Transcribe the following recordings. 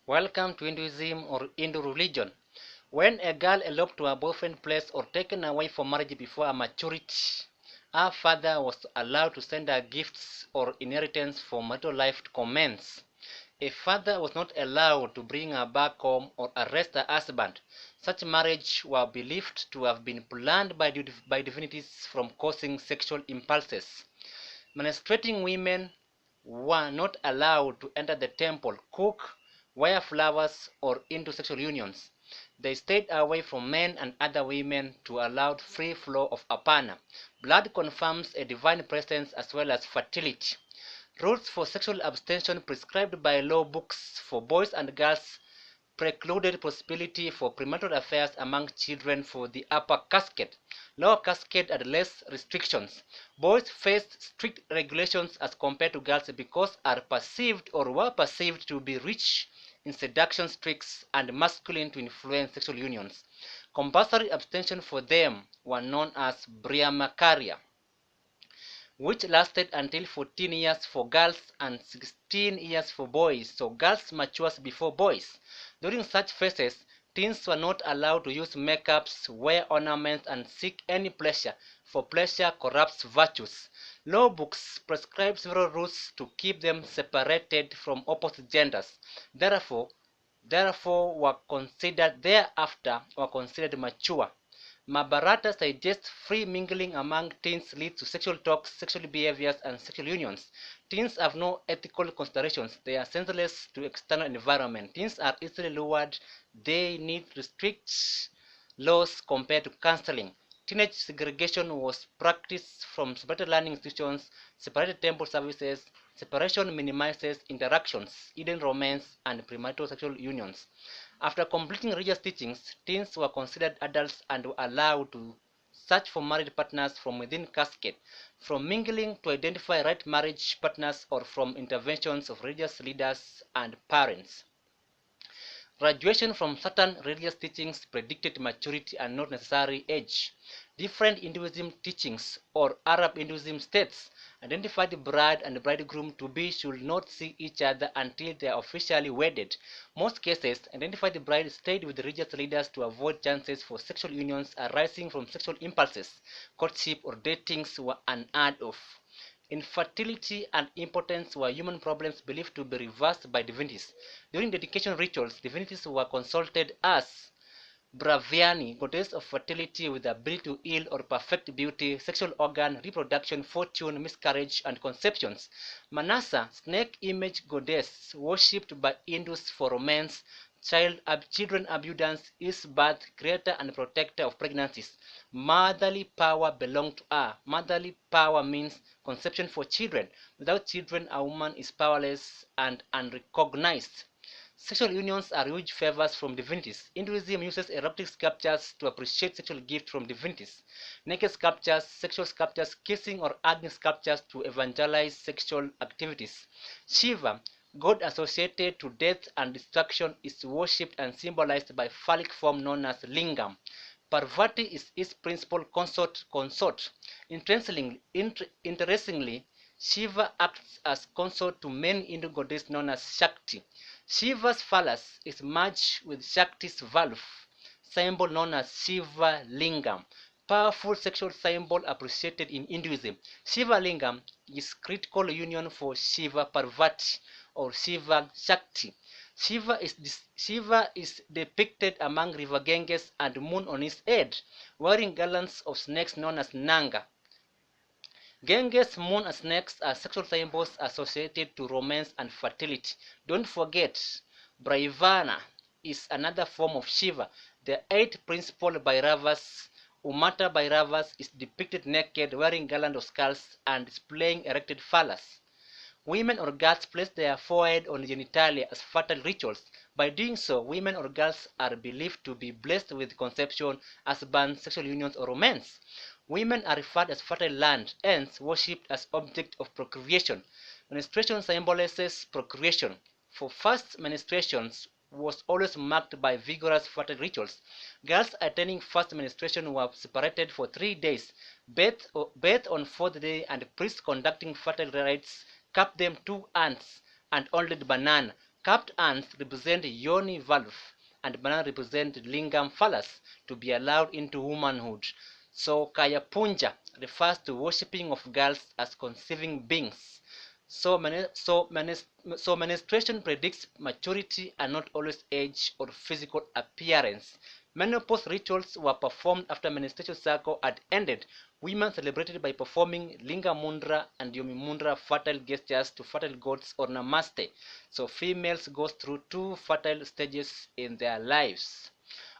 Welcome to Hinduism or Hindu religion. When a girl eloped to her boyfriend's place or taken away for marriage before her maturity, her father was allowed to send her gifts or inheritance for marital life to commence. A father was not allowed to bring her back home or arrest her husband. Such marriage were believed to have been planned by divinities from causing sexual impulses. Menstruating women were not allowed to enter the temple, cook, wear flowers, or into sexual unions. They stayed away from men and other women to allow free flow of apana. Blood confirms a divine presence as well as fertility. Rules for sexual abstention prescribed by law books for boys and girls precluded possibility for premarital affairs among children for the upper casket. Lower casket had less restrictions. Boys faced strict regulations as compared to girls because are perceived or were perceived to be rich in seduction tricks and masculine to influence sexual unions. Compulsory abstention for them were known as brahmacharya, which lasted until 14 years for girls and 16 years for boys, so girls matures before boys. During such phases, teens were not allowed to use makeups, wear ornaments, and seek any pleasure, for pleasure corrupts virtues. Law books prescribe several rules to keep them separated from opposite genders. Therefore were considered mature. Mahabharata suggests free mingling among teens leads to sexual talks, sexual behaviors, and sexual unions. Teens have no ethical considerations. They are senseless to external environment. Teens are easily lured. They need strict laws compared to counseling. Teenage segregation was practiced from separated learning institutions, separated temple services. Separation minimizes interactions, hidden romance, and premarital sexual unions. After completing religious teachings, teens were considered adults and were allowed to search for married partners from within casket, from mingling to identify right marriage partners, or from interventions of religious leaders and parents. Graduation from certain religious teachings predicted maturity and not necessary age. Different Hinduism teachings or Arab Hinduism states identify the bride and bridegroom to be should not see each other until they are officially wedded. Most cases identify the bride stayed with the religious leaders to avoid chances for sexual unions arising from sexual impulses. Courtship or datings were unheard of. Infertility and impotence were human problems believed to be reversed by divinities. During dedication rituals, divinities were consulted as Braviani, goddess of fertility with the ability to heal or perfect beauty, sexual organ, reproduction, fortune, miscarriage, and conceptions. Manasa, snake image goddess, worshipped by Hindus for romance, children abundance, is birth, creator and protector of pregnancies. Motherly power belonged to her. Motherly power means conception for children. Without children, a woman is powerless and unrecognized. Sexual unions are huge favors from divinities. Hinduism uses erotic sculptures to appreciate sexual gifts from divinities. Naked sculptures, sexual sculptures, kissing or hugging sculptures to evangelize sexual activities. Shiva, god associated to death and destruction, is worshipped and symbolized by phallic form known as lingam. Parvati is his principal consort. Interestingly, Shiva acts as consort to many Hindu goddesses known as Shakti. Shiva's phallus is merged with Shakti's valve, symbol known as Shiva Lingam. Powerful sexual symbol appreciated in Hinduism. Shiva Lingam is critical union for Shiva Parvati or Shiva Shakti. Shiva is depicted among river Ganges and moon on his head, wearing garlands of snakes known as Nanga. Ganges, moon, and snakes are sexual symbols associated to romance and fertility. Don't forget, Braivana is another form of Shiva. The eight principal Bhairavas, Umata Bhairavas, is depicted naked, wearing garland of skulls, and displaying erected phallus. Women or girls place their forehead on genitalia as fertile rituals. By doing so, women or girls are believed to be blessed with conception, husband, sexual unions, or romance. Women are referred as fertile land, hence worshipped as object of procreation. Menstruation symbolizes procreation. For first menstruations was always marked by vigorous fertile rituals. Girls attending first menstruation were separated for 3 days, bathed on fourth day, and priests conducting fertile rites cup them 2 ants and oiled banana, Cupped hands represent yoni valve, and banana represent lingam phallus to be allowed into womanhood. So kaya punja refers to worshipping of girls as conceiving beings. So menstruation predicts maturity and not always age or physical appearance. Menopause rituals were performed after menstruation cycle had ended. Women celebrated by performing Linga Mundra and Yomi Mundra fertile gestures to fertile gods or Namaste. So females go through two fertile stages in their lives.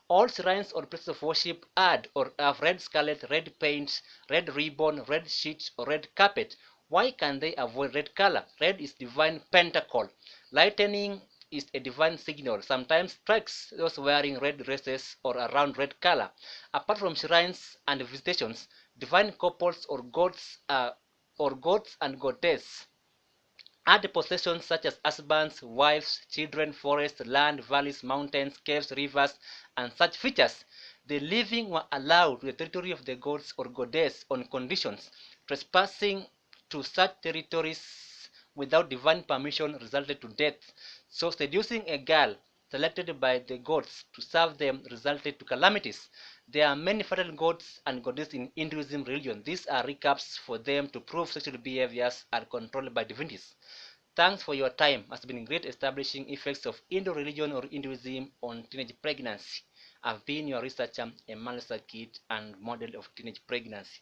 All shrines or places of worship add or have red scarlet, red paint, red ribbon, red sheet, or red carpet. Why can they avoid red color? Red is divine pentacle. Lightning is a divine signal. Sometimes strikes those wearing red dresses or around red color. Apart from shrines and visitations, divine couples or gods and goddess add possessions such as husbands, wives, children, forests, land, valleys, mountains, caves, rivers, and such features. The living were allowed to the territory of the gods or goddess on conditions. Trespassing to such territories without divine permission resulted to death. So seducing a girl selected by the gods to serve them resulted to calamities. There are many fertile gods and goddesses in Hinduism religion. These are recaps for them to prove sexual behaviors are controlled by divinities. Thanks for your time. It has been great establishing effects of Hindu religion or Hinduism on teenage pregnancy. I've been your researcher, a Malsa kid and model of teenage pregnancy.